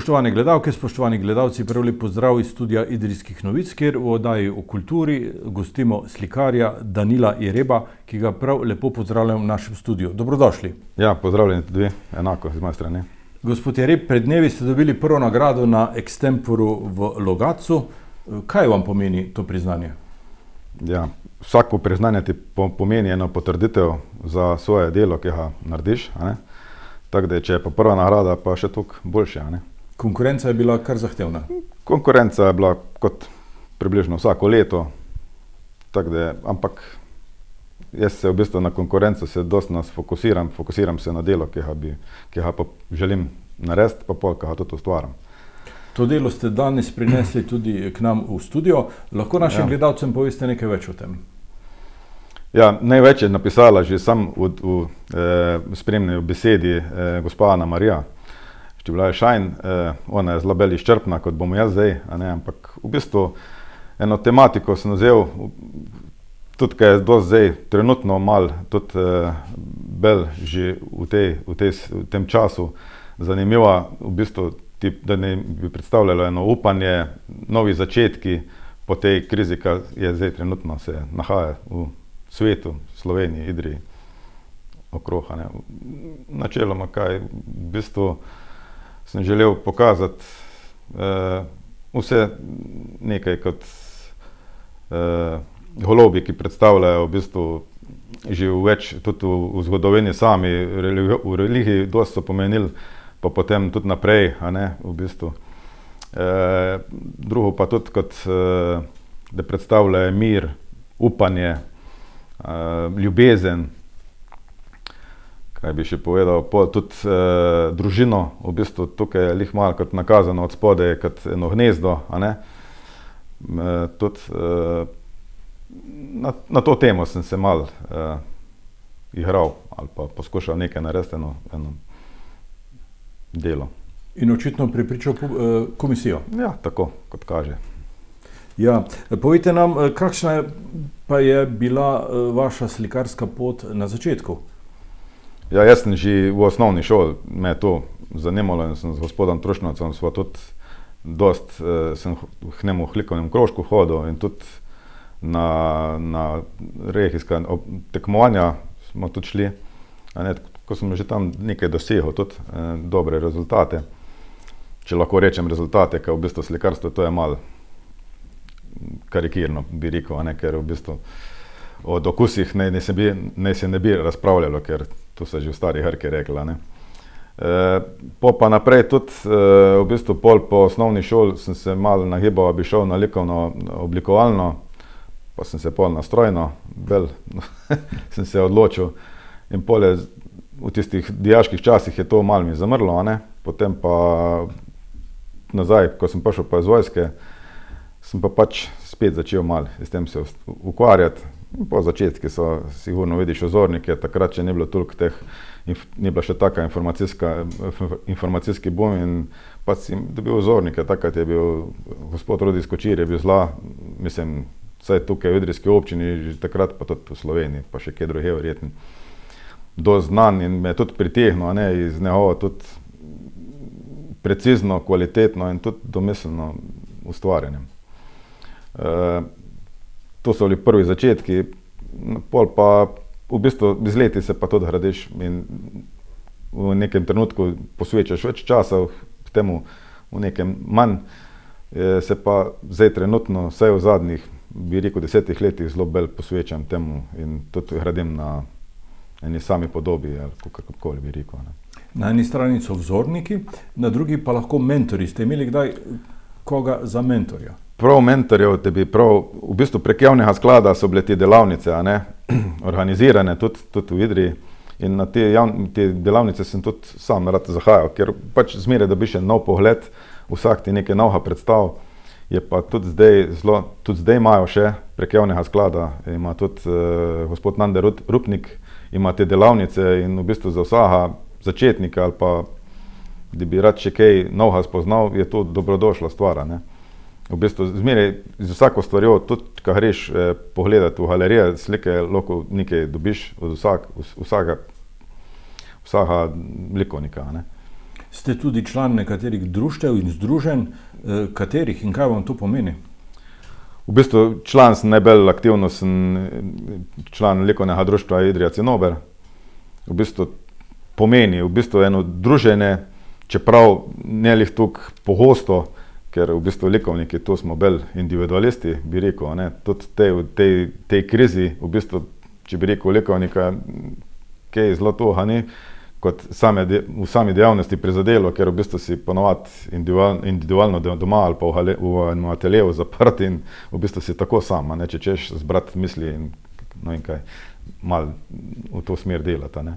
Spoštovane gledalke, spoštovani gledalci, prav lep pozdrav iz studia Idrijskih novic, kjer v oddaji o kulturi gostimo slikarja Danila Jereba, ki ga prav lepo pozdravljam v našem studiu. Dobrodošli. Ja, pozdravljeni tudi, enako z moje strani. Gospod Jereb, pred dnevi ste dobili prvo nagrado na Extemporu v Logatcu. Kaj vam pomeni to priznanje? Ja, vsako priznanje ti pomeni eno potrditev za svoje delo, ki ga narediš. Tako da, če je pa prva nagrada, pa še toliko boljše. Konkurenca je bila kar zahtevna. Konkurenca je bila kot približno vsako leto, tako da, ampak jaz se v bistvu na konkurenco se dosti fokusiram se na delo, ki ga pa želim narediti, pa pol, ki ga tudi ustvaram. To delo ste danes prinesli tudi k nam v studio. Lahko našim gledalcem poveste nekaj več o tem? Ja, največ je napisala že sam v spremni besedi gospa Ana Marija Štiblaje Šajn. Ona je zelo bolj izčrpna, kot bom jaz zdaj, ampak v bistvu eno tematiko sem vzel, tudi kaj je dosti zdaj trenutno malo, tudi bolj že v tem času zanimiva, v bistvu, da ne bi predstavljalo eno upanje, novi začetki po tej krizi, ki je zdaj trenutno se nahaja v svetu, Sloveniji, Idriji, okrog. Načeloma, kaj v bistvu sem želel pokazati vse nekaj kot golobi, ki predstavljajo v bistvu že več, tudi v zgodovini sami, v religiji dosti so pomenili, pa potem tudi naprej, v bistvu. Drugo pa tudi kot, da predstavljajo mir, upanje, ljubezen, kaj bi še povedal, tudi družino, v bistvu tukaj je lih malo kot nakazano od spodaj, kot eno gnezdo, tudi na to temo sem se malo igral ali pa poskušal nekaj narediti, eno delo. In očitno prepričal komisijo. Ja, tako, kot kaže. Ja, povejte nam, kakšna pa je bila vaša slikarska pot na začetku? Ja, jaz sem že v osnovni šoli, me je to zanimalo in sem z gospodom Trušnovcem sva tudi dost, sem k njemu v likovnem krožku hodil in tudi na regijska tekmovanja smo tudi šli. Ko sem že tam nekaj dosegel, tudi dobre rezultate, če lahko rečem rezultate, ker v bistvu slikarstvo to je malo karikirno, bi rekel, ker v bistvu od okusih naj se ne bi razpravljalo, ker to se že v stari hrki rekla. Pa naprej tudi, v bistvu pol po osnovni šoli sem se malo nagibal, bi šel na likovno oblikovalno, pa sem se pol na strojno, sem se odločil in pol je v tistih dijaških časih je to malo mi zamrlo, potem pa nazaj, ko sem prišel pa iz vojske, sem pa pač spet začel malo s tem se ukvarjati. Po začetki so sigurno vidiš ozornike, takrat še ni bilo toliko teh, ni bila še taka informacijski boom in pa si dobil ozornike, takrat je bil gospod Rudi Skočir, je bil zla, mislim, vsaj tukaj v Idrijski občini, že takrat pa tudi v Sloveniji, pa še kje druge verjetno. Dosti znan in me je tudi pritehnil, iz njegovo tudi precizno, kvalitetno in tudi domiselno ustvarjanje. To so bili prvi začetki, pol pa v bistvu z leti se pa tudi gradiš in v nekem trenutku posvečaš več časa temu, v nekem manj, se pa zdaj trenutno, vsaj v zadnjih, bi rekel, 10 letih zelo bolj posvečam temu in tudi gradim na eni sami podobi, ali kakorkoli bi rekel. Na eni strani so vzorniki, na drugi pa lahko mentori. Ste imeli kdaj koga za mentorja? Prav mentorjev, v bistvu prek javnega sklada so bile te delavnice, organizirane tudi v Idriji in na te delavnice sem tudi sam rad zahajal, ker pač zmeraj dobiš en nov pogled, vsak ti nekaj novega predstav, je pa tudi zdaj imajo še prek javnega sklada, ima tudi gospod Nande Rupnik, ima te delavnice in v bistvu za vsega začetnika ali pa, da bi rad še kaj novega spoznal, je to dobrodošla stvar. V bistvu zmeraj z vsako stvarjo, tudi ko greš pogledati v galerije, slike, lahko nekaj dobiš od vsakega likovnika. Ste tudi član nekaterih društev in združenj, katerih in kaj vam to pomeni? V bistvu član sem najbolj aktivno, sem član likovnega društva Idrija Cinober. V bistvu pomeni eno druženje, čeprav ne lih toliko pogosto, ker v bistvu likovniki, to smo bolj individualisti, bi rekel, ne. Tudi v tej krizi, v bistvu, če bi rekel likovnika, kaj zelo toga ni, kot v sami dejavnosti prizadelo, ker v bistvu si ponovadi individualno doma ali pa v ateljeju zaprt in v bistvu si tako sam, ne, če češ zbrati misli in no in kaj, malo v to smer delata, ne.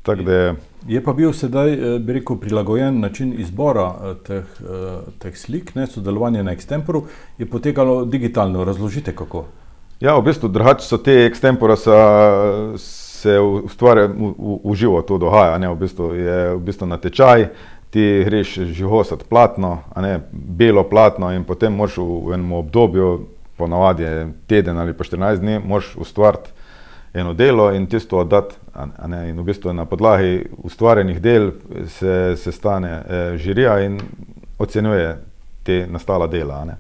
Tako da je pa bil sedaj, bi rekel, prilagojen način izbora teh slik, ne, sodelovanje na extemporu, je potekalo digitalno, razložite kako? Ja, v bistvu drugače so te extempora se ustvarja v živo, to dogaja, ne, je v bistvu natečaj, ti greš žigosati platno, a ne, belo platno in potem moraš v enem obdobju, ponavadi je teden ali pa 14 dni, moraš ustvariti eno delo in tisto oddati, a ne, in v bistvu na podlagi ustvarjenih del se stane žirija in ocenjuje te nastala dela, a ne.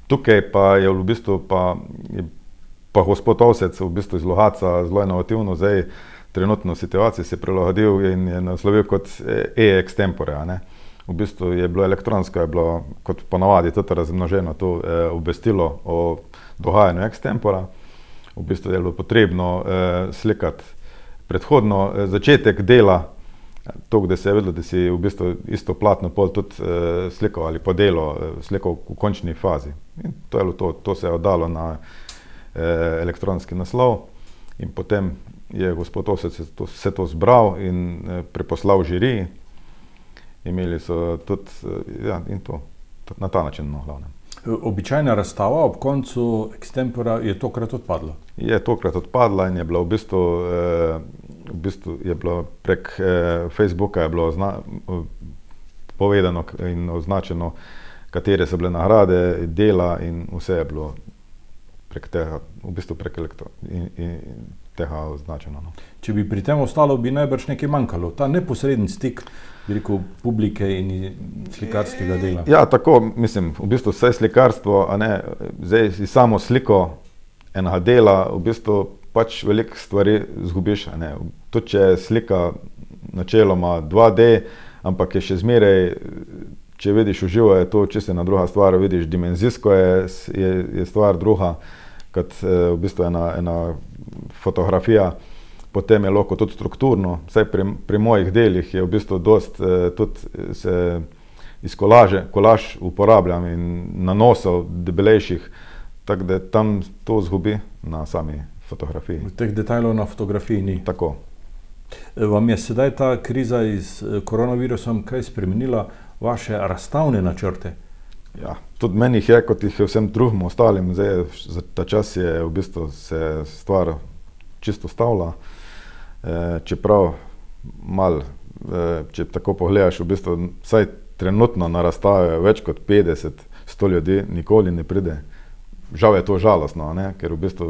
Tukaj pa je v bistvu pa gospod Ovsec v bistvu iz Logatca zelo inovativno zdaj trenutno situacijo se prilagodil in je naslovil kot e-extempore, a ne. V bistvu je bilo elektronsko, je bilo kot ponavadi tudi razmnoženo to obvestilo o dogajanju extempora. V bistvu je bilo potrebno slikati predhodno začetek dela, to, da se je vedelo, da si v bistvu isto platno pol tudi slikal ali pa delo slikal v končni fazi. In to je bilo to se je oddalo na elektronski naslov in potem je gospod Ovsec vse to zbral in preposlal žiriji. Imeli so tudi, ja, in to, na ta način, no, glavnem. Običajna razstava ob koncu extempora je tokrat odpadla? Je tokrat odpadla in je bila v bistvu je bilo prek Facebooka je bilo povedano in označeno, katere so bile nagrade, dela in vse je bilo prek tega, v bistvu prek tega označeno, no. Če bi pri tem ostalo, bi najbrž nekaj manjkalo, ta neposreden stik, bi rekel, publike in slikarskega dela. Ja, tako, mislim, v bistvu vse slikarstvo, a ne, zdaj si samo sliko enega dela, v bistvu pač veliko stvari zgubiš, a ne. Tudi če je slika načeloma 2D, ampak je še zmeraj, če vidiš v živo, je to čisto ena druga stvar, vidiš dimenzijsko je stvar druga, kot v bistvu ena fotografija. Potem je lahko tudi strukturno, vsaj pri mojih delih je v bistvu dost tudi se iz kolaž uporabljam in nanosov debelejših, tako da tam to zgubi na sami fotografiji. Teh detajlov na fotografiji ni? Tako. Vam je sedaj ta kriza z koronavirusom kaj spremenila vaše razstavne načrte? Ja, tudi meni je, kot jih je vsem drugim ostalim, zdaj za ta čas je v bistvu se stvar čisto stavila. Čeprav malo, če tako pogledaš, v bistvu vsaj trenutno na razstave več kot 50-100 ljudi nikoli ne pride. Žal je to žalostno, ne? Ker v bistvu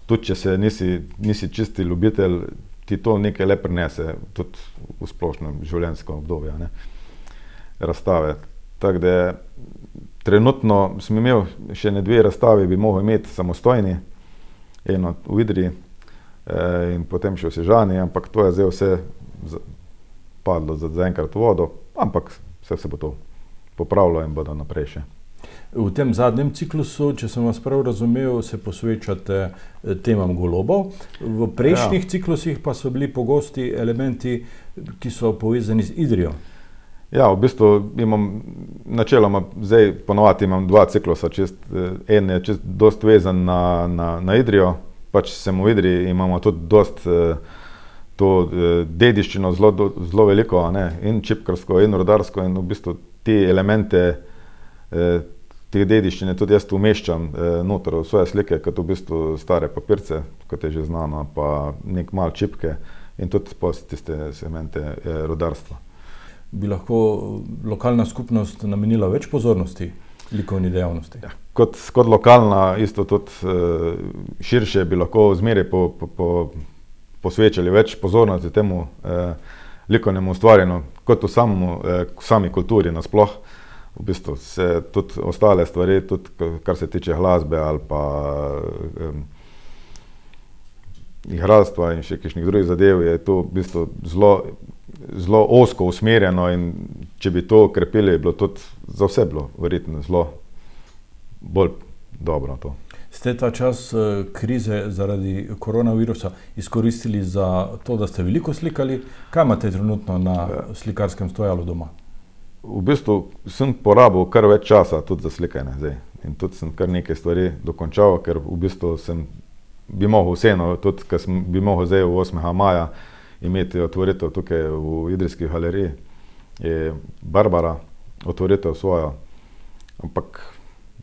tudi če se nisi čisti ljubitelj, ti to nekaj le prinese, tudi v splošnem življenjskem obdobju, ne? Razstave. Tako da trenutno sem imel še ne 2 razstavi, bi mogel imeti samostojni, eno v Idriji in potem še v Sežani, ampak to je zdaj vse padlo zaenkrat v vodo, ampak vse se bo to popravilo in bodo naprej še. V tem zadnjem ciklusu, če sem vas prav razumel, se posvečate temam golobov. V prejšnjih ciklusih pa so bili pogosti elementi, ki so povezani z Idrijo. Ja, v bistvu imam načeloma, zdaj ponovadi imam 2 ciklusa, en je čist dost vezan na Idrijo, pač sem v Idriji, imamo tudi dost to dediščino zelo veliko, a ne, in čipkarsko, in rudarsko, in v bistvu te elemente te dediščine tudi jaz umeščam noter v svoje slike, kot v bistvu stare papirce, kot je že znano, pa nek malo čipke in tudi tiste segmente rudarstva. Bi lahko lokalna skupnost namenila več pozornosti likovni dejavnosti? Ja, kot lokalna, isto tudi širše bi lahko zmeraj posvečali več pozornosti temu, likovnemu ustvarjanju, kot v sami kulturi nasploh. V bistvu se tudi ostale stvari, tudi kar se tiče glasbe ali pa igralstva in še kakšnih drugih zadev, je to v bistvu zelo ozko usmerjeno in če bi to krepili, je bilo tudi za vse bilo verjetno zelo bolj dobro to. Ste ta čas krize zaradi koronavirusa izkoristili za to, da ste veliko slikali? Kaj imate trenutno na slikarskem stojalu doma? V bistvu sem porabil kar več časa tudi za slikanje zdaj. In tudi sem kar nekaj stvari dokončal, ker v bistvu bi mogel vseeno, tudi ker bi mogel zdaj 8. maja imeti otvoritev tukaj v Idrijski galeriji, je Barbara otvoritev svojo, ampak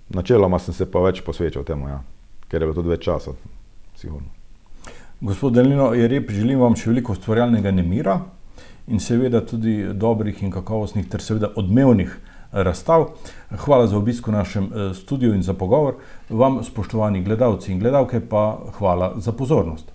načeloma sem se pa več posvečal temu, ja, ker je bilo tudi več časa, sigurno. Gospod Delino Jereb, želim vam še veliko ustvarjalnega nemira in seveda tudi dobrih in kakovostnih ter seveda odmevnih razstav. Hvala za obisk v našem studiu in za pogovor. Vam, spoštovani gledalci in gledalke, pa hvala za pozornost.